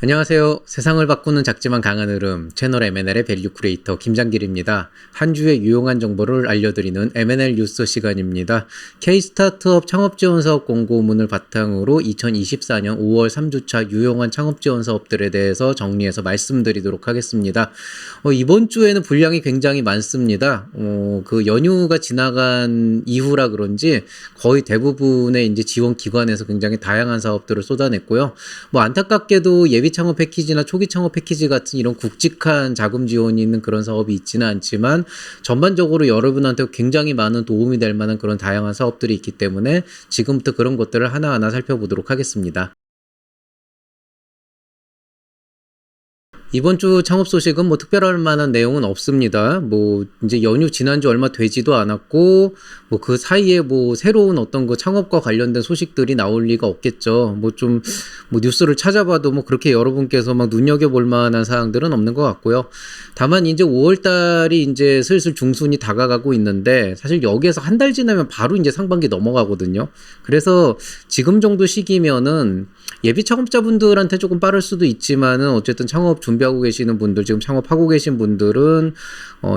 안녕하세요. 세상을 바꾸는 작지만 강한 흐름 채널 M&L의 밸류 크리에이터 김장길입니다. 한 주의 유용한 정보를 알려드리는 M&L 뉴스 시간입니다. K-스타트업 창업지원사업 공고문을 바탕으로 2024년 5월 3주차 유용한 창업지원사업들에 대해서 정리해서 말씀드리도록 하겠습니다. 이번 주에는 분량이 굉장히 많습니다. 그 연휴가 지나간 이후라 그런지 거의 대부분의 이제 지원 기관에서 굉장히 다양한 사업들을 쏟아냈고요. 안타깝게도 예비 창업 패키지나 초기 창업 패키지 같은 이런 굵직한 자금 지원이 있는 그런 사업이 있지는 않지만 전반적으로 여러분한테 굉장히 많은 도움이 될 만한 그런 다양한 사업들이 있기 때문에 지금부터 그런 것들을 하나하나 살펴보도록 하겠습니다. 이번 주 창업 소식은 특별할 만한 내용은 없습니다. 이제 연휴 지난 지 얼마 되지도 않았고, 그 사이에 새로운 어떤 그 창업과 관련된 소식들이 나올 리가 없겠죠. 뉴스를 찾아봐도 그렇게 여러분께서 눈여겨볼 만한 사항들은 없는 것 같고요. 다만 이제 5월달이 이제 슬슬 중순이 다가가고 있는데, 사실 여기에서 한 달 지나면 바로 이제 상반기 넘어가거든요. 그래서 지금 정도 시기면은 예비 창업자분들한테 조금 빠를 수도 있지만은 어쨌든 창업 준비하고 계시는 분들, 지금 창업하고 계신 분들은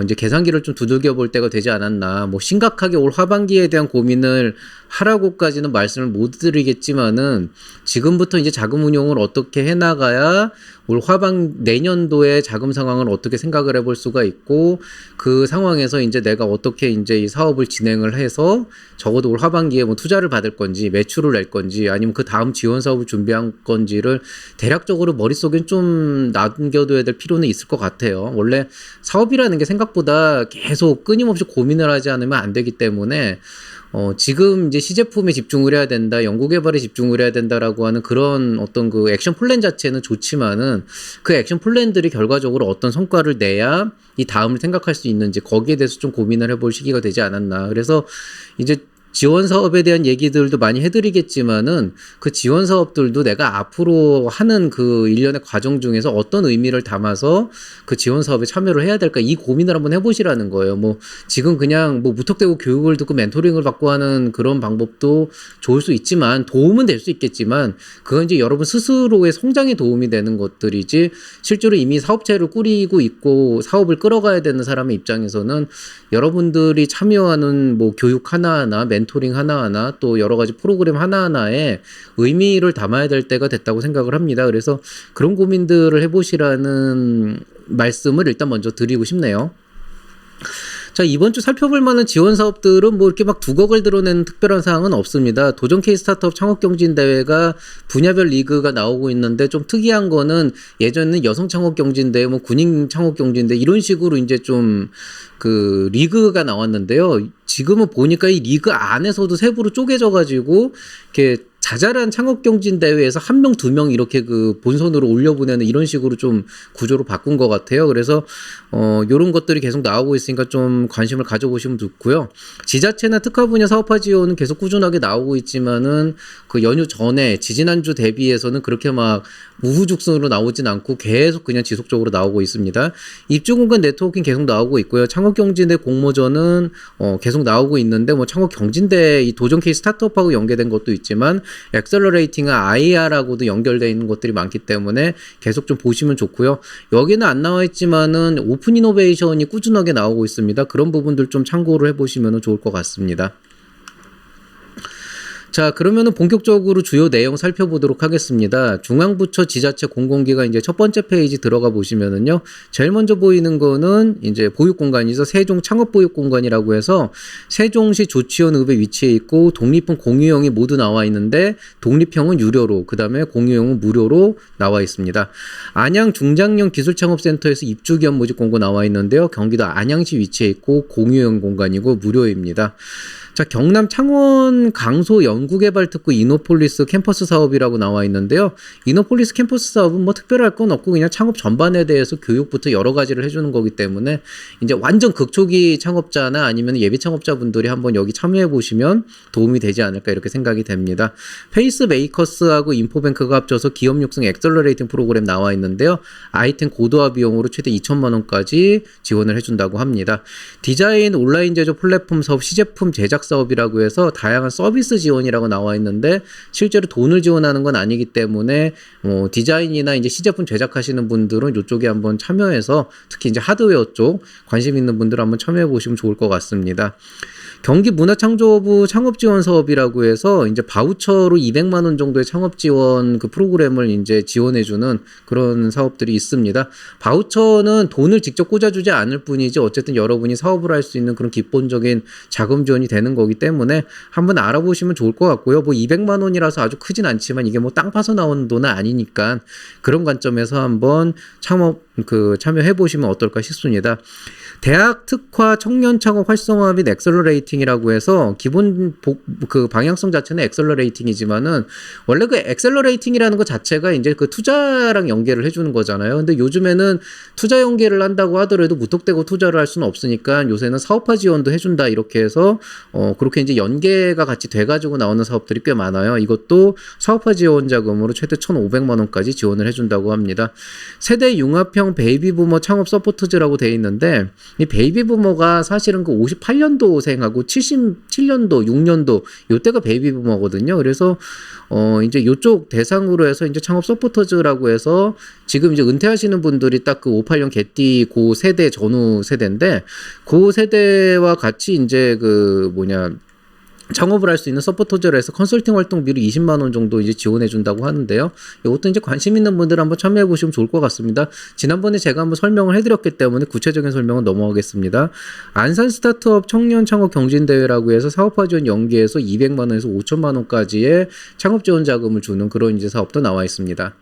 이제 계산기를 좀 두들겨 볼 때가 되지 않았나. 심각하게 올 하반기에 대한 고민을 하라고까지는 말씀을 못 드리겠지만은 지금부터 이제 자금 운용을 어떻게 해나가야 올 내년도의 자금 상황을 어떻게 생각을 해볼 수가 있고, 그 상황에서 이제 내가 어떻게 이제 이 사업을 진행을 해서 적어도 올 하반기에 투자를 받을 건지 매출을 낼 건지 아니면 그 다음 지원 사업을 준비한 건지를 대략적으로 머릿속에 좀 남겨둬야 될 필요는 있을 것 같아요. 원래 사업이라는 게 생각보다 계속 끊임없이 고민을 하지 않으면 안 되기 때문에 지금 이제 시제품에 집중을 해야 된다, 연구개발에 집중을 해야 된다라고 하는 그런 어떤 그 액션 플랜 자체는 좋지만은 그 액션 플랜들이 결과적으로 어떤 성과를 내야 이 다음을 생각할 수 있는지 거기에 대해서 좀 고민을 해볼 시기가 되지 않았나. 그래서 이제 지원 사업에 대한 얘기들도 많이 해드리겠지만은 그 지원 사업들도 내가 앞으로 하는 그 일련의 과정 중에서 어떤 의미를 담아서 그 지원 사업에 참여를 해야 될까, 이 고민을 한번 해보시라는 거예요. 지금 그냥 무턱대고 교육을 듣고 멘토링을 받고 하는 그런 방법도 좋을 수 있지만 도움은 될 수 있겠지만 그건 이제 여러분 스스로의 성장에 도움이 되는 것들이지, 실제로 이미 사업체를 꾸리고 있고 사업을 끌어가야 되는 사람의 입장에서는 여러분들이 참여하는 교육 하나하나, 멘토링 하나하나, 또 여러 가지 프로그램 하나하나에 의미를 담아야 될 때가 됐다고 생각을 합니다. 그래서 그런 고민들을 해보시라는 말씀을 일단 먼저 드리고 싶네요. 자, 이번 주 살펴볼 만한 지원 사업들은 이렇게 두각을 드러내는 특별한 사항은 없습니다. 도전 K 스타트업 창업경진대회가 분야별 리그가 나오고 있는데, 좀 특이한 거는 예전에는 여성 창업경진대회, 군인 창업경진대회 이런 식으로 이제 좀 그 리그가 나왔는데요. 지금은 보니까 이 리그 안에서도 세부로 쪼개져가지고 이렇게 자잘한 창업경진대회에서 1명, 2명 이렇게 그 본선으로 올려보내는 이런 식으로 좀 구조로 바꾼 것 같아요. 그래서 요런 것들이 계속 나오고 있으니까 좀 관심을 가져보시면 좋고요. 지자체나 특화 분야 사업화 지원은 계속 꾸준하게 나오고 있지만은 그 연휴 전에 지지난주 대비해서는 그렇게 우후죽순으로 나오진 않고 계속 그냥 지속적으로 나오고 있습니다. 입주공간 네트워킹 계속 나오고 있고요. 창업경진대 공모전은 계속 나오고 있는데 창업경진대 이 도전 K 스타트업하고 연계된 것도 있지만 엑셀러레이팅과 IR하고도 연결되어 있는 것들이 많기 때문에 계속 좀 보시면 좋고요. 여기는 안 나와 있지만은 오픈 이노베이션이 꾸준하게 나오고 있습니다. 그런 부분들 좀 참고를 해보시면 좋을 것 같습니다. 자, 그러면은 본격적으로 주요 내용 살펴보도록 하겠습니다. 중앙부처 지자체 공공기관 이제 첫 번째 페이지 들어가 보시면은요, 제일 먼저 보이는 거는 이제 보육공간이죠. 세종 창업보육공간이라고 해서 세종시 조치원읍에 위치해 있고 독립형 공유형이 모두 나와 있는데 독립형은 유료로, 그 다음에 공유형은 무료로 나와 있습니다. 안양 중장년 기술창업센터에서 입주기업 모집 공고 나와 있는데요. 경기도 안양시 위치해 있고 공유형 공간이고 무료입니다. 자, 경남 창원 강소 연구개발특구 이노폴리스 캠퍼스 사업이라고 나와 있는데요. 이노폴리스 캠퍼스 사업은 특별할 건 없고 그냥 창업 전반에 대해서 교육부터 여러 가지를 해주는 거기 때문에 이제 완전 극초기 창업자나 아니면 예비 창업자분들이 한번 여기 참여해 보시면 도움이 되지 않을까 이렇게 생각이 됩니다. 페이스메이커스하고 인포뱅크가 합쳐서 기업 육성 엑셀러레이팅 프로그램 나와 있는데요. 아이템 고도화 비용으로 최대 2천만 원까지 지원을 해준다고 합니다. 디자인 온라인 제조 플랫폼 사업 시제품 제작 사업이라고 해서 다양한 서비스 지원이라고 나와 있는데 실제로 돈을 지원하는 건 아니기 때문에 디자인이나 이제 시제품 제작하시는 분들은 이쪽에 한번 참여해서 특히 이제 하드웨어 쪽 관심 있는 분들 한번 참여해 보시면 좋을 것 같습니다. 경기문화창조부 창업지원 사업이라고 해서 이제 바우처로 200만 원 정도의 창업지원 그 프로그램을 이제 지원해주는 그런 사업들이 있습니다. 바우처는 돈을 직접 꽂아주지 않을 뿐이지 어쨌든 여러분이 사업을 할 수 있는 그런 기본적인 자금 지원이 되는 거기 때문에 한번 알아보시면 좋을 것 같고요. 뭐 200만 원이라서 아주 크진 않지만 이게 뭐 땅 파서 나오는 돈은 아니니까 그런 관점에서 한번 참여해 보시면 어떨까 싶습니다. 대학 특화 청년 창업 활성화 및 엑셀러레이팅이라고 해서 기본 그 방향성 자체는 엑셀러레이팅이지만은 원래 그 엑셀러레이팅이라는 것 자체가 이제 그 투자랑 연계를 해주는 거잖아요. 근데 요즘에는 투자 연계를 한다고 하더라도 무턱대고 투자를 할 수는 없으니까 요새는 사업화 지원도 해준다 이렇게 해서 그렇게 이제 연계가 같이 돼가지고 나오는 사업들이 꽤 많아요. 이것도 사업화 지원 자금으로 최대 1,500만 원까지 지원을 해준다고 합니다. 세대 융합형 베이비부머 창업 서포트즈라고 돼 있는데 이 베이비부머가 사실은 그 58년도생하고 77년도, 6년도 요때가 베이비부머거든요. 그래서 이제 요쪽 대상으로 해서 이제 창업 서포터즈라고 해서 지금 이제 은퇴하시는 분들이 딱 그 58년 개띠 그 세대 전후 세대인데 그 세대와 같이 이제 창업을 할 수 있는 서포터즈라 해서 컨설팅 활동비로 20만 원 정도 이제 지원해 준다고 하는데요. 이것도 이제 관심 있는 분들 한번 참여해 보시면 좋을 것 같습니다. 지난번에 제가 한번 설명을 해드렸기 때문에 구체적인 설명은 넘어가겠습니다. 안산 스타트업 청년 창업 경진대회라고 해서 사업화 지원 연계해서 200만 원에서 5천만 원까지의 창업 지원 자금을 주는 그런 이제 사업도 나와 있습니다.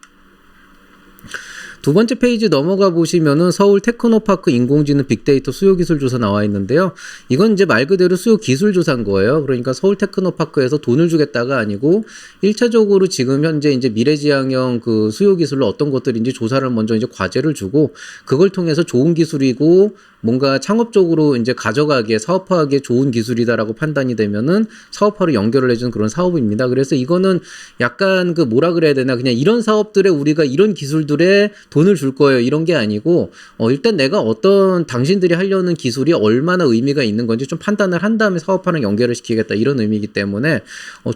두 번째 페이지 넘어가 보시면은 서울 테크노파크 인공지능 빅데이터 수요기술 조사 나와 있는데요. 이건 이제 말 그대로 수요기술 조사인 거예요. 그러니까 서울 테크노파크에서 돈을 주겠다가 아니고 1차적으로 지금 현재 이제 미래지향형 그 수요기술로 어떤 것들인지 조사를 먼저 이제 과제를 주고 그걸 통해서 좋은 기술이고 뭔가 창업적으로 이제 가져가기에 사업화하기에 좋은 기술이다라고 판단이 되면은 사업화로 연결을 해주는 그런 사업입니다. 그래서 이거는 약간 그 뭐라 그래야 되나 그냥 이런 사업들에 우리가 이런 기술들에 돈을 줄 거예요. 이런 게 아니고 일단 내가 어떤 당신들이 하려는 기술이 얼마나 의미가 있는 건지 좀 판단을 한 다음에 사업화랑 연결을 시키겠다 이런 의미이기 때문에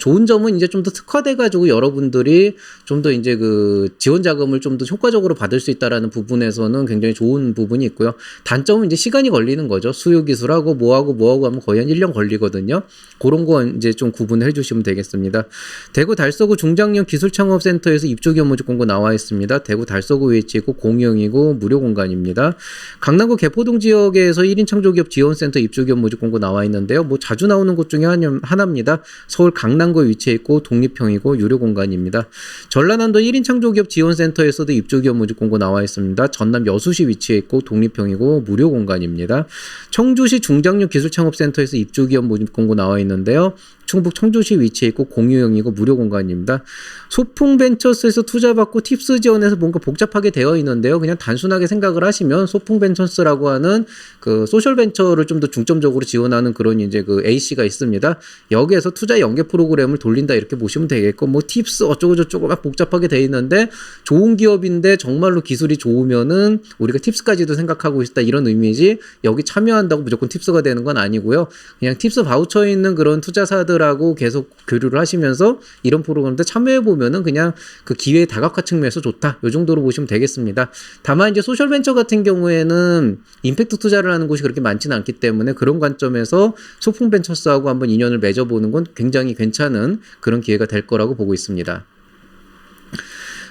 좋은 점은 이제 좀 더 특화돼 가지고 여러분들이 좀 더 이제 그 지원 자금을 좀 더 효과적으로 받을 수 있다라는 부분에서는 굉장히 좋은 부분이 있고요. 단점은 이제 시간이 걸리는 거죠. 수요 기술하고 뭐하고 하면 거의 한 1년 걸리거든요. 그런 거 이제 좀 구분을 해주시면 되겠습니다. 대구 달서구 중장년 기술창업센터에서 입주기업 공고 나와 있습니다. 대구 달서구 위치이고 공영이고 무료 공간입니다. 강남구 개포동 지역에서 1인 창조기업 지원센터 입주기업 모집 공고 나와 있는데요. 뭐 자주 나오는 곳 중에 하나입니다. 서울 강남구에 위치해 있고 독립형이고 유료 공간입니다. 전라남도 1인 창조기업 지원센터에서도 입주기업 모집 공고 나와 있습니다. 전남 여수시 위치해 있고 독립형이고 무료 공간입니다. 청주시 중장년 기술창업센터에서 입주기업 모집 공고 나와 있는데요. 충북 청주시 위치해 있고 공유형이고 무료 공간입니다. 소풍벤처스에서 투자받고 팁스 지원해서 뭔가 복잡하게 되어 있는데요. 그냥 단순하게 생각을 하시면 소풍벤처스라고 하는 그 소셜벤처를 좀 더 중점적으로 지원하는 그런 이제 그 A씨가 있습니다. 여기에서 투자 연계 프로그램을 돌린다 이렇게 보시면 되겠고 뭐 팁스 어쩌고저쩌고 막 복잡하게 되어 있는데 좋은 기업인데 정말로 기술이 좋으면은 우리가 팁스까지도 생각하고 있다 이런 의미지 여기 참여한다고 무조건 tips가 되는 건 아니고요. 그냥 팁스 바우처에 있는 그런 투자사들하고 계속 교류를 하시면서 이런 프로그램들 참여해 보면은 그냥 그 기회의 다각화 측면에서 좋다. 이 정도로 보시면 되겠습니다. 다만 이제 소셜벤처 같은 경우에는 임팩트 투자를 하는 곳이 그렇게 많지는 않기 때문에 그런 관점에서 소풍벤처스하고 한번 인연을 맺어보는 건 굉장히 괜찮은 그런 기회가 될 거라고 보고 있습니다.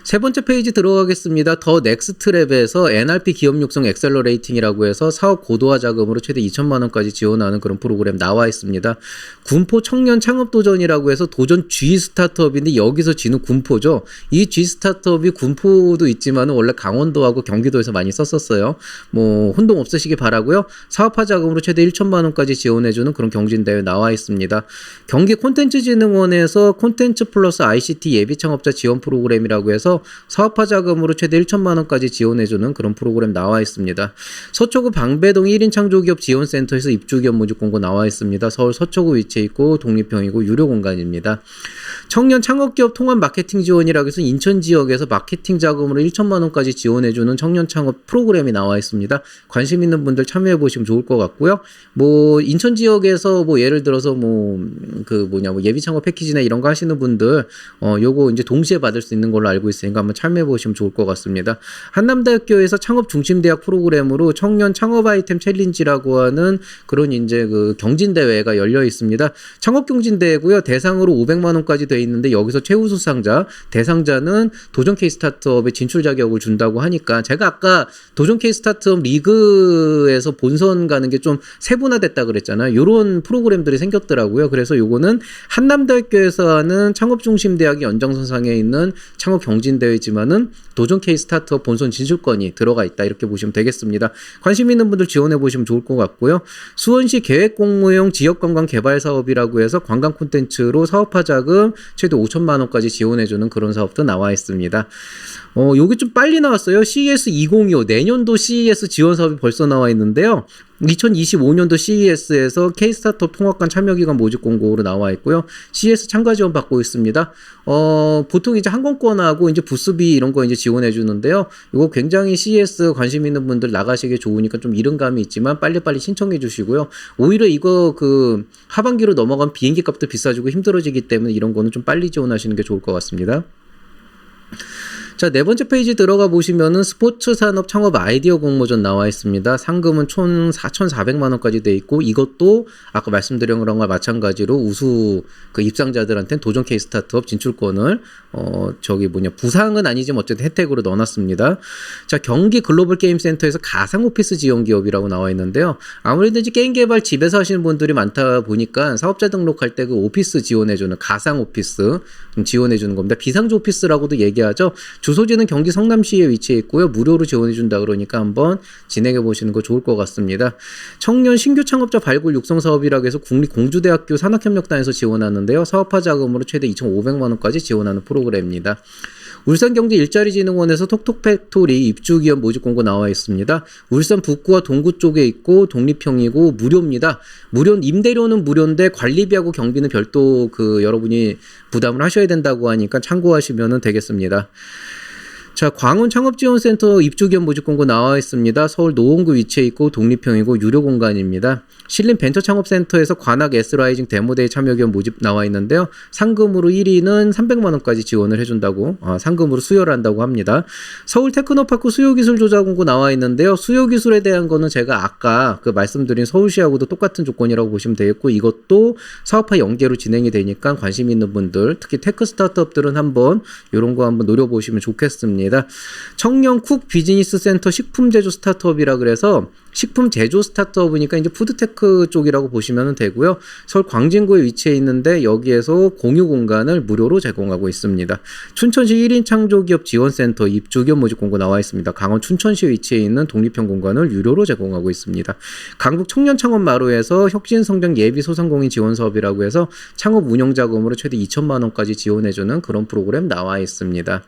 세 번째 페이지 들어가겠습니다. 더 넥스트랩에서 NRP 기업 육성 엑셀러레이팅이라고 해서 사업 고도화 자금으로 최대 2천만 원까지 지원하는 그런 프로그램 나와 있습니다. 군포 청년 창업 도전이라고 해서 도전 G 스타트업인데 여기서 G는 군포죠. 이 G 스타트업이 군포도 있지만 원래 강원도하고 경기도에서 많이 썼었어요. 뭐 혼동 없으시기 바라고요. 사업화 자금으로 최대 1천만 원까지 지원해주는 그런 경진대회 나와 있습니다. 경기 콘텐츠진흥원에서 콘텐츠 플러스 ICT 예비 창업자 지원 프로그램이라고 해서 해서 사업화 자금으로 최대 1천만 원까지 지원해주는 그런 프로그램 나와 있습니다. 서초구 방배동 1인 창조기업 지원센터에서 입주기업 모집 공고 나와 있습니다. 서울 서초구 위치해 있고 독립형이고 유료 공간입니다. 청년 창업기업 통합 마케팅 지원이라고 해서 인천 지역에서 마케팅 자금으로 1천만 원까지 지원해주는 청년 창업 프로그램이 나와 있습니다. 관심 있는 분들 참여해 보시면 좋을 것 같고요. 뭐 인천 지역에서 뭐 예를 들어서 뭐 예비 창업 패키지나 이런 거 하시는 분들 요거 이제 동시에 받을 수 있는 걸로 알고 있으니까 한번 참여해 보시면 좋을 것 같습니다. 한남대학교에서 창업 중심 대학 프로그램으로 청년 창업 아이템 챌린지라고 하는 그런 이제 그 경진 대회가 열려 있습니다. 창업 경진 대회고요. 대상으로 500만 원까지 돼 있는데 여기서 최우수상자, 대상자는 도전 K 스타트업의 진출 자격을 준다고 하니까 제가 아까 도전 K 스타트업 리그에서 본선 가는 게 좀 세분화됐다 그랬잖아요. 요런 프로그램들이 생겼더라고요. 그래서 요거는 한남대학교에서 하는 창업 중심 대학이 연장선상에 있는 창업 경진 대회지만은 도전 K 스타트업 본선 진출권이 들어가 있다 이렇게 보시면 되겠습니다. 관심 있는 분들 지원해 보시면 좋을 것 같고요. 수원시 계획공무용 지역관광 개발 사업이라고 해서 관광 콘텐츠로 사업화 자금 최대 5천만 원까지 지원해주는 그런 사업도 나와 있습니다. 요게 좀 빨리 나왔어요. CES 2025 내년도 CES 지원 사업이 벌써 나와 있는데요. 2025년도 CES에서 K-스타트업 통합관 참여기관 모집 공고로 나와 있고요. CES 참가 지원 받고 있습니다. 보통 이제 항공권하고 이제 부스비 이런 거 이제 지원해 주는데요. 이거 굉장히 CES 관심 있는 분들 나가시기 좋으니까 좀 이른감이 있지만 빨리빨리 신청해 주시고요. 오히려 이거 그 하반기로 넘어간 비행기 값도 비싸지고 힘들어지기 때문에 이런 거는 좀 빨리 지원하시는 게 좋을 것 같습니다. 자, 네 번째 페이지 들어가 보시면은 스포츠 산업 창업 아이디어 공모전 나와 있습니다. 상금은 총 4,400만 원까지 돼 있고 이것도 아까 말씀드린 거랑과 마찬가지로 우수 그 입상자들한테는 도전 K 스타트업 진출권을 부상은 아니지만 어쨌든 혜택으로 넣어놨습니다. 자, 경기 글로벌 게임 센터에서 가상 오피스 지원 기업이라고 나와 있는데요. 아무래도 이제 게임 개발 집에서 하시는 분들이 많다 보니까 사업자 등록할 때 그 오피스 지원해주는 가상 오피스 지원해주는 겁니다. 비상조 오피스라고도 얘기하죠. 주소지는 경기 성남시에 위치해 있고요. 무료로 지원해준다 그러니까 한번 진행해 보시는 거 좋을 것 같습니다. 청년 신규 창업자 발굴 육성 사업이라고 해서 국립공주대학교 산학협력단에서 지원하는데요. 사업화 자금으로 최대 2,500만 원까지 지원하는 프로그램입니다. 울산경제 일자리진흥원에서 톡톡팩토리 입주기업 모집 공고 나와 있습니다. 울산 북구와 동구 쪽에 있고 독립형이고 무료입니다. 임대료는 무료인데 관리비하고 경비는 별도 여러분이 부담을 하셔야 된다고 하니까 참고하시면 되겠습니다. 자, 광운 창업지원센터 입주기업 모집 공고 나와 있습니다. 서울 노원구 위치해 있고 독립형이고 유료 공간입니다. 신림 벤처창업센터에서 관악 S라이징 데모데이 참여기업 모집 나와 있는데요. 상금으로 1위는 300만 원까지 지원을 해준다고 상금으로 수여를 한다고 합니다. 서울 테크노파크 수요기술 조사 공고 나와 있는데요. 수요기술에 대한 거는 제가 아까 말씀드린 서울시하고도 똑같은 조건이라고 보시면 되겠고 이것도 사업화 연계로 진행이 되니까 관심 있는 분들 특히 테크 스타트업들은 한번 이런 거 한번 노려보시면 좋겠습니다. 청년 쿡 비즈니스 센터 식품 제조 스타트업이라 그래서 식품 제조 스타트업이니까 이제 푸드테크 쪽이라고 보시면 되고요. 서울 광진구에 위치해 있는데 여기에서 공유 공간을 무료로 제공하고 있습니다. 춘천시 1인 창조기업 지원센터 입주기업 모집 공고 나와 있습니다. 강원 춘천시에 위치해 있는 독립형 공간을 유료로 제공하고 있습니다. 강북 청년창업마루에서 혁신성장 예비소상공인 지원 사업이라고 해서 창업 운영 자금으로 최대 2천만 원까지 지원해주는 그런 프로그램 나와 있습니다.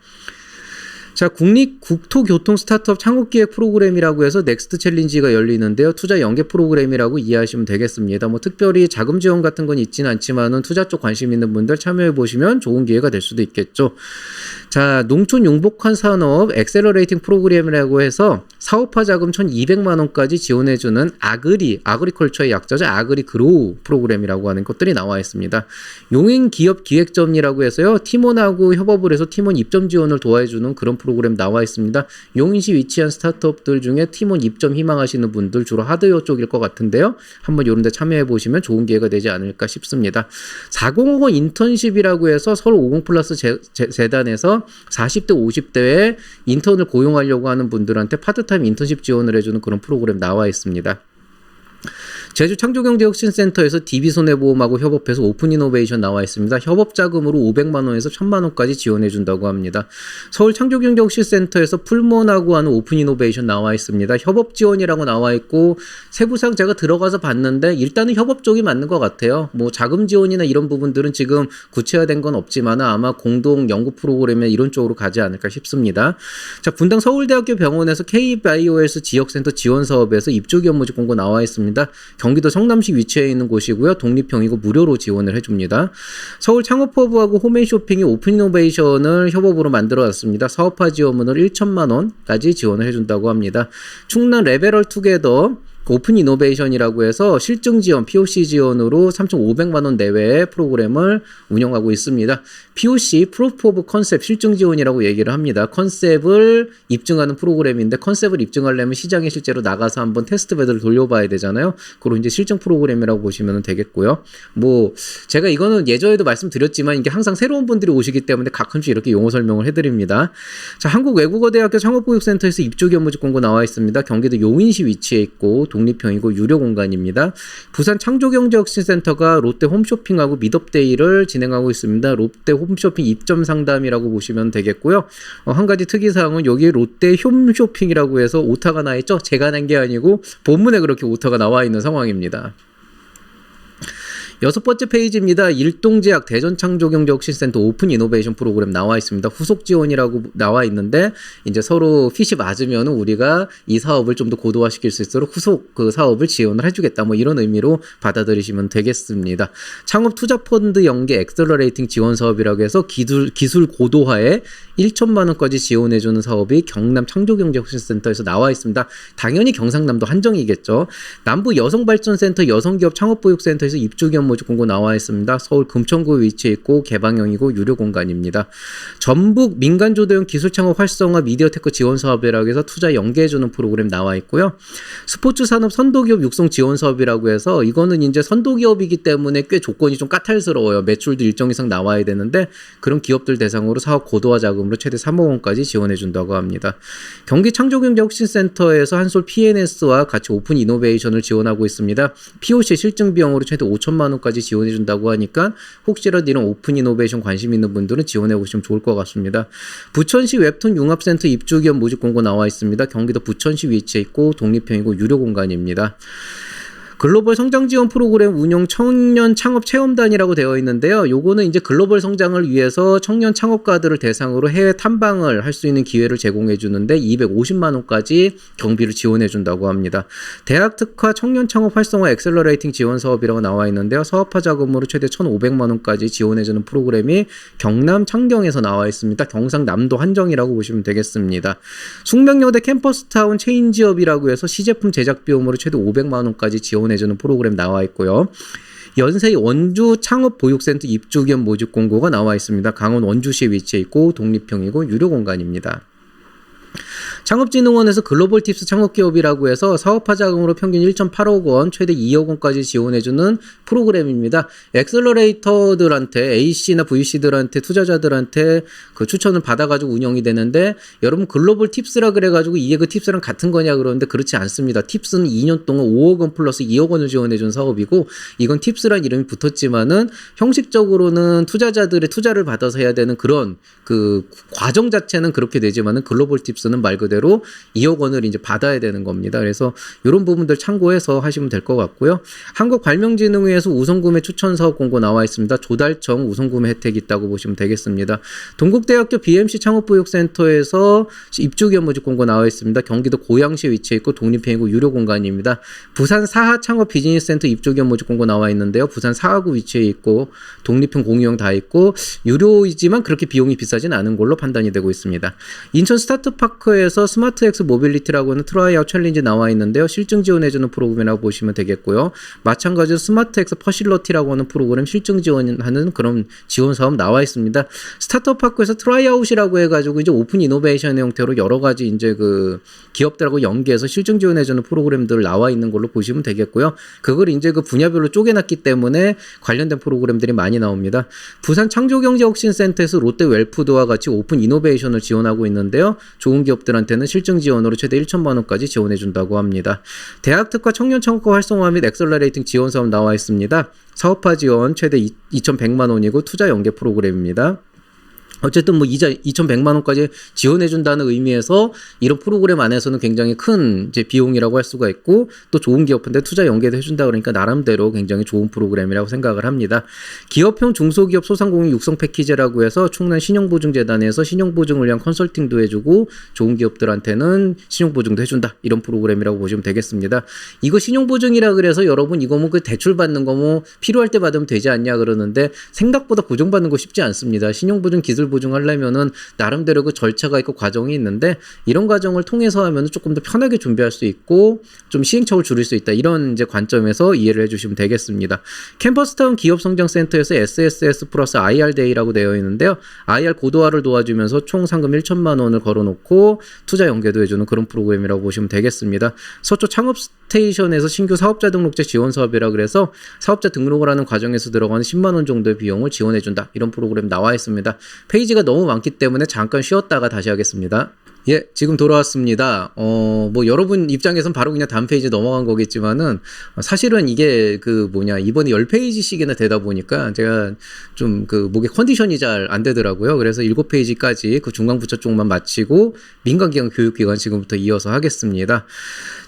자, 국토교통 스타트업 창업기획 프로그램이라고 해서 넥스트 챌린지가 열리는데요. 투자 연계 프로그램이라고 이해하시면 되겠습니다. 특별히 자금 지원 같은 건 있지는 않지만은 투자 쪽 관심 있는 분들 참여해 보시면 좋은 기회가 될 수도 있겠죠. 자, 농촌 융복한 산업 엑셀러레이팅 프로그램이라고 해서 사업화 자금 1,200만 원까지 지원해주는 아그리컬처의 약자죠. 아그리그로우 프로그램이라고 하는 것들이 나와 있습니다. 용인기업기획점이라고 해서요. 팀원하고 협업을 해서 팀원 입점 지원을 도와주는 그런 프로그램 나와 있습니다. 용인시 위치한 스타트업들 중에 팀원 입점 희망하시는 분들 주로 하드웨어 쪽일 것 같은데요. 한번 이런 데 참여해 보시면 좋은 기회가 되지 않을까 싶습니다. 4050 인턴십이라고 해서 서울 50 플러스 재단에서 40대 50대에 인턴을 고용하려고 하는 분들한테 파트타임 인턴십 지원을 해주는 그런 프로그램 나와 있습니다. 제주 창조경제혁신센터에서 DB손해보험하고 협업해서 오픈이노베이션 나와 있습니다. 협업자금으로 500만 원에서 1000만 원까지 지원해 준다고 합니다. 서울 창조경제혁신센터에서 풀몬하고 하는 오픈이노베이션 나와 있습니다. 협업 지원이라고 나와 있고 세부상 제가 들어가서 봤는데 일단은 협업 쪽이 맞는 것 같아요. 뭐 자금 지원이나 이런 부분들은 지금 구체화된 건 없지만 아마 공동 연구 프로그램에 이런 쪽으로 가지 않을까 싶습니다. 자, 분당 서울대학교 병원에서 K바이오헬스 지역센터 지원 사업에서 입주기업 모집 공고 나와 있습니다. 경기도 성남시 위치해 있는 곳이고요. 독립형이고 무료로 지원을 해줍니다. 서울 창업허브하고 홈앤쇼핑이 오픈이노베이션을 협업으로 만들어놨습니다. 사업화 지원문을 1천만 원까지 지원을 해준다고 합니다. 충남 레베럴 투게더 오픈 이노베이션이라고 해서 실증 지원, POC 지원으로 3,500만 원 내외의 프로그램을 운영하고 있습니다. POC, Proof of Concept 실증 지원이라고 얘기를 합니다. 컨셉을 입증하는 프로그램인데 컨셉을 입증하려면 시장에 실제로 나가서 한번 테스트 배드를 돌려봐야 되잖아요. 그리고 이제 실증 프로그램이라고 보시면 되겠고요. 뭐 제가 이거는 예전에도 말씀드렸지만 이게 항상 새로운 분들이 오시기 때문에 가끔씩 이렇게 용어 설명을 해드립니다. 자, 한국외국어대학교 창업교육센터에서 입주기업 모집 공고 나와 있습니다. 경기도 용인시 위치해 있고 독립형이고 유료 공간입니다. 부산 창조경제혁신센터가 롯데 홈쇼핑하고 미덥데이를 진행하고 있습니다. 롯데 홈쇼핑 입점 상담이라고 보시면 되겠고요. 한 가지 특이사항은 여기 롯데 홈쇼핑이라고 해서 오타가 나 있죠. 제가 낸 게 아니고 본문에 그렇게 오타가 나와 있는 상황입니다. 6번째 페이지입니다. 일동제약 대전창조경제혁신센터 오픈 이노베이션 프로그램 나와 있습니다. 후속 지원이라고 나와 있는데 이제 서로 핏이 맞으면 우리가 이 사업을 좀 더 고도화시킬 수 있도록 후속 그 사업을 지원을 해주겠다. 뭐 이런 의미로 받아들이시면 되겠습니다. 창업투자펀드 연계 엑셀러레이팅 지원 사업이라고 해서 기술 고도화에 1천만 원까지 지원해주는 사업이 경남 창조경제혁신센터에서 나와 있습니다. 당연히 경상남도 한정이겠죠. 남부 여성발전센터 여성기업 창업보육센터에서 입주기업 모집 공고 나와 있습니다. 서울 금천구에 위치해 있고 개방형이고 유료 공간입니다. 전북 민간조도형 기술창업 활성화 미디어테크 지원 사업이라고 해서 투자 연계해주는 프로그램 나와 있고요. 스포츠 산업 선도기업 육성 지원 사업이라고 해서 이거는 이제 선도기업이기 때문에 꽤 조건이 좀 까탈스러워요. 매출도 일정 이상 나와야 되는데 그런 기업들 대상으로 사업 고도화 자금으로 최대 3억 원까지 지원해 준다고 합니다. 경기 창조경제혁신센터에서 한솔 PNS와 같이 오픈 이노베이션을 지원하고 있습니다. POC 실증 비용으로 최대 5천만 원까지 지원해 준다고 하니까 혹시라도 이런 오픈 이노베이션 관심 있는 분들은 지원해 보시면 좋을 것 같습니다. 부천시 웹툰 융합센터 입주기업 모집 공고 나와 있습니다. 경기도 부천시 위치해 있고 독립형이고 유료 공간입니다. 글로벌 성장 지원 프로그램 운영 청년 창업 체험단이라고 되어 있는데요. 요거는 이제 글로벌 성장을 위해서 청년 창업가들을 대상으로 해외 탐방을 할 수 있는 기회를 제공해 주는데 250만 원까지 경비를 지원해 준다고 합니다. 대학 특화 청년 창업 활성화 엑셀러레이팅 지원 사업이라고 나와 있는데요. 사업화 자금으로 최대 1,500만 원까지 지원해 주는 프로그램이 경남 창경에서 나와 있습니다. 경상남도 한정이라고 보시면 되겠습니다. 숙명여대 캠퍼스타운 체인지업이라고 해서 시제품 제작 비용으로 최대 500만 원까지 지원 해주는 프로그램 나와 있고요. 연세 원주 창업보육센터 입주기업 모집 공고가 나와 있습니다. 강원 원주시에 위치해 있고 독립형이고 유료 공간입니다. 창업진흥원에서 글로벌 팁스 창업기업이라고 해서 사업화 자금으로 평균 1.8억 원, 최대 2억 원까지 지원해주는 프로그램입니다. 엑셀러레이터들한테 A씨나 VC들한테 투자자들한테 그 추천을 받아가지고 운영이 되는데 여러분 글로벌 팁스라 그래가지고 이게 그 팁스랑 같은 거냐 그러는데 그렇지 않습니다. 팁스는 2년 동안 5억 원 플러스 2억 원을 지원해준 사업이고 이건 팁스란 이름이 붙었지만은 형식적으로는 투자자들의 투자를 받아서 해야 되는 그런 그 과정 자체는 그렇게 되지만은 글로벌 팁스는 말 그대로 2억 원을 이제 받아야 되는 겁니다. 그래서 이런 부분들 참고해서 하시면 될 것 같고요. 한국발명진흥회에서 우선구매 추천 사업 공고 나와 있습니다. 조달청 우선구매 혜택이 있다고 보시면 되겠습니다. 동국대학교 BMC 창업보육센터에서 입주기업 모집 공고 나와 있습니다. 경기도 고양시에 위치해 있고 독립형이고 유료 공간입니다. 부산 사하 창업 비즈니스센터 입주기업 모집 공고 나와 있는데요. 부산 사하구 위치해 있고 독립형 공유형 다 있고 유료이지만 그렇게 비용이 비싸진 않은 걸로 판단이 되고 있습니다. 인천 스타트파크에서 스마트엑스 모빌리티라고 하는 트라이아웃 챌린지 나와 있는데요. 실증 지원해주는 프로그램이라고 보시면 되겠고요. 마찬가지로 스마트엑스 퍼실러티라고 하는 프로그램 실증 지원하는 그런 지원 사업 나와 있습니다. 스타트파크에서 트라이아웃이라고 해가지고 이제 오픈 이노베이션의 형태로 여러 가지 이제 그 기업들하고 연계해서 실증 지원해주는 프로그램들 나와 있는 걸로 보시면 되겠고요. 그걸 이제 그 분야별로 쪼개놨기 때문에 관련된 프로그램들이 많이 나옵니다. 부산 창조경제혁신센터에서 롯데 웰푸드와 같이 오픈 이노베이션을 지원하고 있는데요. 좋은 기업들한테 기업들한테는 실증 지원으로 최대 1천만 원까지 지원해 준다고 합니다. 대학 특화 청년 창업과 활성화 및 엑셀러레이팅 지원 사업 나와 있습니다. 사업화 지원 최대 2,100만 원이고 투자 연계 프로그램입니다. 어쨌든 뭐 이자 2,100만 원까지 지원해 준다는 의미에서 이런 프로그램 안에서는 굉장히 큰 이제 비용이라고 할 수가 있고 또 좋은 기업한테 투자 연계도 해준다 그러니까 나름대로 굉장히 좋은 프로그램이라고 생각을 합니다. 기업형 중소기업 소상공인 육성 패키지라고 해서 충남 신용보증재단에서 신용보증을 위한 컨설팅도 해주고 좋은 기업들한테는 신용보증도 해준다 이런 프로그램이라고 보시면 되겠습니다. 이거 신용보증이라 그래서 여러분 이거 뭐 그 대출 받는 거 뭐 필요할 때 받으면 되지 않냐 그러는데 생각보다 보증받는 거 쉽지 않습니다. 신용보증 기술 보증하려면은 나름대로 그 절차가 있고 과정이 있는데 이런 과정을 통해서 하면은 조금 더 편하게 준비할 수 있고 좀 시행착오를 줄일 수 있다 이런 이제 관점에서 이해를 해주시면 되겠습니다. 캠퍼스타운 기업성장센터에서 SSS 플러스 IR데이라고 되어 있는데요. IR 고도화를 도와주면서 총 상금 1천만 원을 걸어놓고 투자 연계도 해주는 그런 프로그램이라고 보시면 되겠습니다. 서초 창업 스테이션에서 신규 사업자 등록제 지원 사업이라 그래서 사업자 등록을 하는 과정에서 들어가는 10만 원 정도의 비용을 지원해준다 이런 프로그램 나와 있습니다. 페이지가 너무 많기 때문에 잠깐 쉬었다가 다시 하겠습니다. 예, 지금 돌아왔습니다. 뭐 여러분 입장에선 바로 그냥 다음 페이지 넘어간 거겠지만은 사실은 이게 이번에 10페이지씩이나 되다 보니까 제가 좀 목에 컨디션이 잘 안 되더라고요. 그래서 7페이지까지 그 중간부처 쪽만 마치고 민간기관 교육기관 지금부터 이어서 하겠습니다.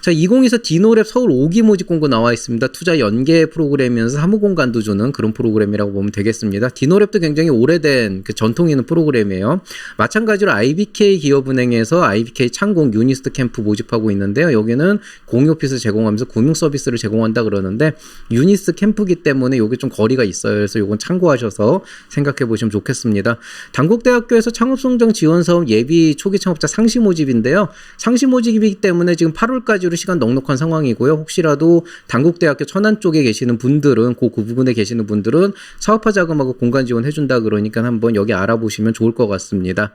자, 2024 디노랩 서울 5기 모집 공고 나와 있습니다. 투자 연계 프로그램이면서 사무공간도 주는 그런 프로그램이라고 보면 되겠습니다. 디노랩도 굉장히 오래된 그 전통 있는 프로그램이에요. 마찬가지로 IBK 기업은행에서 IBK 창공 유니스트 캠프 모집하고 있는데요. 여기는 공유 오피스 제공하면서 금융 서비스를 제공한다 그러는데 유니스트 캠프기 때문에 여기 좀 거리가 있어요. 그래서 이건 참고하셔서 생각해 보시면 좋겠습니다. 단국대학교에서 창업성장 지원사업 예비 초기 창업자 상시 모집인데요. 상시 모집이기 때문에 지금 8월까지로 시간 넉넉한 상황이고요. 혹시라도 단국대학교 천안 쪽에 계시는 분들은 그 부분에 계시는 분들은 사업화 자금하고 공간 지원 해준다 그러니까 한번 여기 알아보시면 좋을 것 같습니다.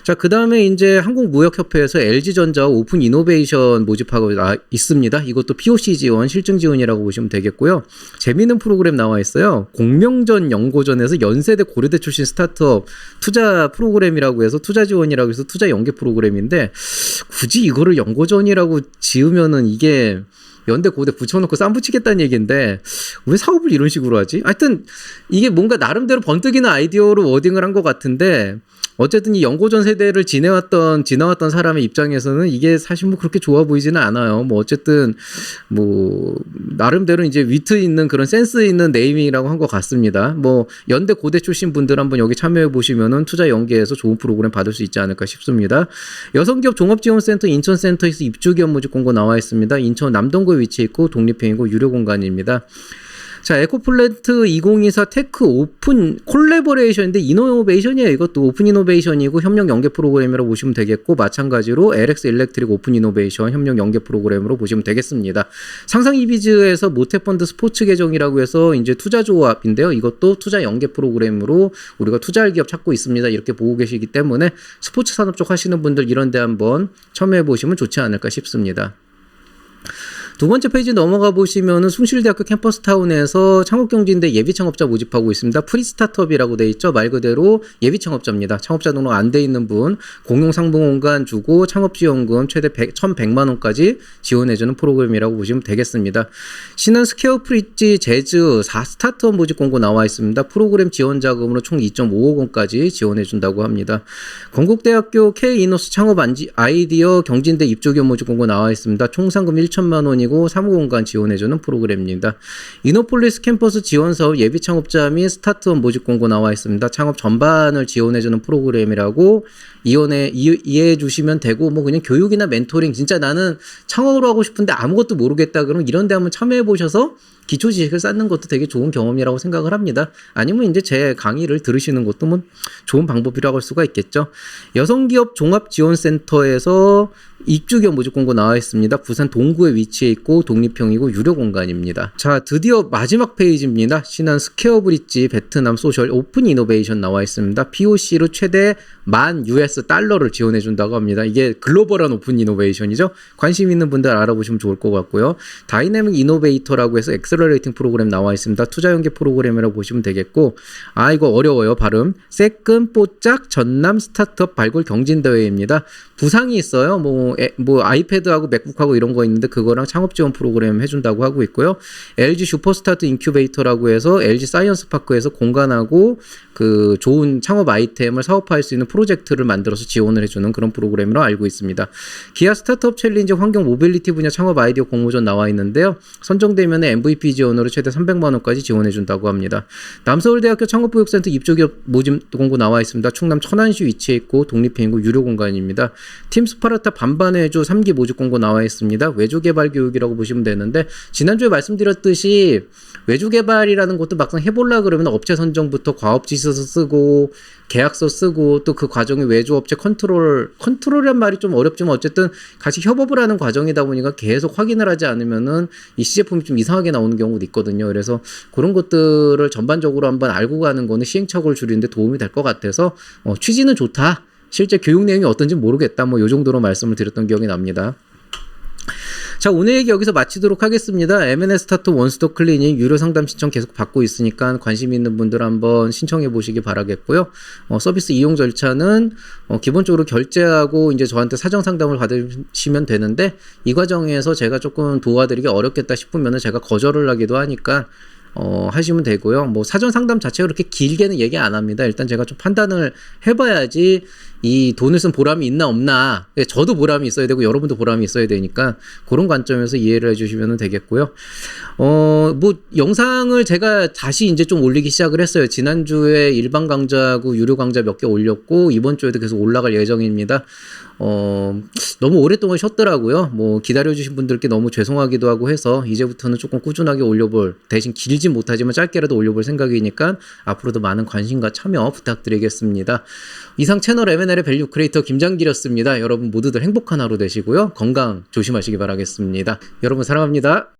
자, 그 다음에 이제 한국무역협회에서 LG전자 오픈 이노베이션 모집하고 있습니다. 이것도 POC 지원, 실증 지원이라고 보시면 되겠고요. 재미있는 프로그램 나와 있어요. 공명전 연고전에서 연세대 고려대 출신 스타트업 투자 프로그램이라고 해서 투자 지원이라고 해서 투자 연계 프로그램인데 굳이 이거를 연고전이라고 지으면은 이게 연대 고대 붙여놓고 쌈 붙이겠다는 얘기인데 왜 사업을 이런 식으로 하지? 하여튼 이게 뭔가 나름대로 번뜩이는 아이디어로 워딩을 한 것 같은데 어쨌든 이 연고전 세대를 지나왔던 사람의 입장에서는 이게 사실 뭐 그렇게 좋아 보이지는 않아요. 뭐 어쨌든 뭐 나름대로 이제 위트 있는 그런 센스 있는 네이밍이라고 한 것 같습니다. 뭐 연대 고대 출신 분들 한번 여기 참여해 보시면은 투자 연계에서 좋은 프로그램 받을 수 있지 않을까 싶습니다. 여성기업 종합지원센터 인천센터에서 입주기업 모집 공고 나와 있습니다. 인천 남동구에 위치해 있고 독립형이고 유료 공간입니다. 자, 에코플랜트 2024 테크 오픈 콜래버레이션인데 이노베이션이에요. 이것도 오픈 이노베이션이고 협력 연계 프로그램이라고 보시면 되겠고 마찬가지로 LX 일렉트릭 오픈 이노베이션 협력 연계 프로그램으로 보시면 되겠습니다. 상상 이비즈에서 모태펀드 스포츠 계정이라고 해서 이제 투자 조합인데요. 이것도 투자 연계 프로그램으로 우리가 투자할 기업 찾고 있습니다. 이렇게 보고 계시기 때문에 스포츠 산업 쪽 하시는 분들 이런 데 한번 참여해 보시면 좋지 않을까 싶습니다. 두 번째 페이지 넘어가 보시면은 숭실대학교 캠퍼스타운에서 창업경진대 예비창업자 모집하고 있습니다. 프리스타트업이라고 돼 있죠. 말 그대로 예비창업자입니다. 창업자 등록 안 돼 있는 분 공용상봉공간 주고 창업지원금 최대 1,100만 원까지 지원해주는 프로그램이라고 보시면 되겠습니다. 신한 스퀘어프리지 제즈 4 스타트업 모집 공고 나와 있습니다. 프로그램 지원 자금으로 총 2.5억 원까지 지원해준다고 합니다. 건국대학교 K이노스 창업 아이디어 경진대 입주기업 모집 공고 나와 있습니다. 총 상금 1천만 원이고 사무공간 지원해주는 프로그램입니다. 이노폴리스 캠퍼스 지원사업 예비창업자 및 스타트업 모집 공고 나와 있습니다. 창업 전반을 지원해주는 프로그램이라고 이해해 주시면 되고 뭐 그냥 교육이나 멘토링 진짜 나는 창업을 하고 싶은데 아무것도 모르겠다 그러면 이런 데 한번 참여해 보셔서 기초 지식을 쌓는 것도 되게 좋은 경험이라고 생각을 합니다. 아니면 이제 제 강의를 들으시는 것도 뭐 좋은 방법이라고 할 수가 있겠죠. 여성기업 종합지원센터에서 입주견 모집 공고 나와 있습니다. 부산 동구에 위치해 있고 독립형이고 유료 공간입니다. 자, 드디어 마지막 페이지입니다. 신안 스퀘어 브릿지 베트남 소셜 오픈 이노베이션 나와 있습니다. POC로 최대 10,000 US 달러를 지원해 준다고 합니다. 이게 글로벌한 오픈 이노베이션이죠. 관심 있는 분들 알아보시면 좋을 것 같고요. 다이내믹 이노베이터라고 해서 엑셀러레이팅 프로그램 나와 있습니다. 투자 연계 프로그램이라고 보시면 되겠고, 아 이거 어려워요 발음. 새끈 뽀짝 전남 스타트업 발굴 경진대회입니다. 부상이 있어요. 뭐 아이패드하고 맥북하고 이런 거 있는데 그거랑 창업 지원 프로그램 해준다고 하고 있고요. LG 슈퍼스타트 인큐베이터라고 해서 LG 사이언스 파크에서 공간하고 그 좋은 창업 아이템을 사업화할 수 있는 프로젝트를 만들어서 지원을 해주는 그런 프로그램으로 알고 있습니다. 기아 스타트업 챌린지 환경 모빌리티 분야 창업 아이디어 공모전 나와 있는데요. 선정되면 MVP 지원으로 최대 300만 원까지 지원해준다고 합니다. 남서울대학교 창업보육센터 입주기업 모집 공고 나와 있습니다. 충남 천안시 위치해 있고 독립형이고 유료 공간입니다. 팀 스파르타 반반외주 3기 모집 공고 나와 있습니다. 외주개발 교육이라고 보시면 되는데 지난주에 말씀드렸듯이 외주개발이라는 것도 막상 해보려고 그러면 업체 선정부터 과업지시서 쓰고 계약서 쓰고 또 그 과정이 외주업체 컨트롤이란 말이 좀 어렵지만 어쨌든 같이 협업을 하는 과정이다 보니까 계속 확인을 하지 않으면은 이 시제품이 좀 이상하게 나오는 경우도 있거든요. 그래서 그런 것들을 전반적으로 한번 알고 가는 거는 시행착오를 줄이는데 도움이 될 것 같아서 취지는 좋다. 실제 교육 내용이 어떤지 모르겠다. 뭐 요 정도로 말씀을 드렸던 기억이 납니다. 자, 오늘 얘기 여기서 마치도록 하겠습니다. M&S 스타트업 원스톱 클리닉 유료 상담 신청 계속 받고 있으니까 관심 있는 분들 한번 신청해 보시기 바라겠고요. 서비스 이용 절차는 기본적으로 결제하고 이제 저한테 사정 상담을 받으시면 되는데 이 과정에서 제가 조금 도와드리기 어렵겠다 싶으면 제가 거절을 하기도 하니까 하시면 되고요. 뭐 사전 상담 자체가 그렇게 길게는 얘기 안 합니다. 일단 제가 좀 판단을 해봐야지 이 돈을 쓴 보람이 있나 없나. 저도 보람이 있어야 되고 여러분도 보람이 있어야 되니까 그런 관점에서 이해를 해주시면 되겠고요. 뭐 영상을 제가 다시 이제 좀 올리기 시작을 했어요. 지난주에 일반 강좌하고 유료 강좌 몇 개 올렸고 이번 주에도 계속 올라갈 예정입니다. 너무 오랫동안 쉬었더라고요. 뭐 기다려주신 분들께 너무 죄송하기도 하고 해서 이제부터는 조금 꾸준하게 올려볼, 대신 길진 못하지만 짧게라도 올려볼 생각이니까 앞으로도 많은 관심과 참여 부탁드리겠습니다. 이상 채널 M&L의 밸류 크리에이터 김장길이었습니다. 여러분 모두들 행복한 하루 되시고요. 건강 조심하시기 바라겠습니다. 여러분 사랑합니다.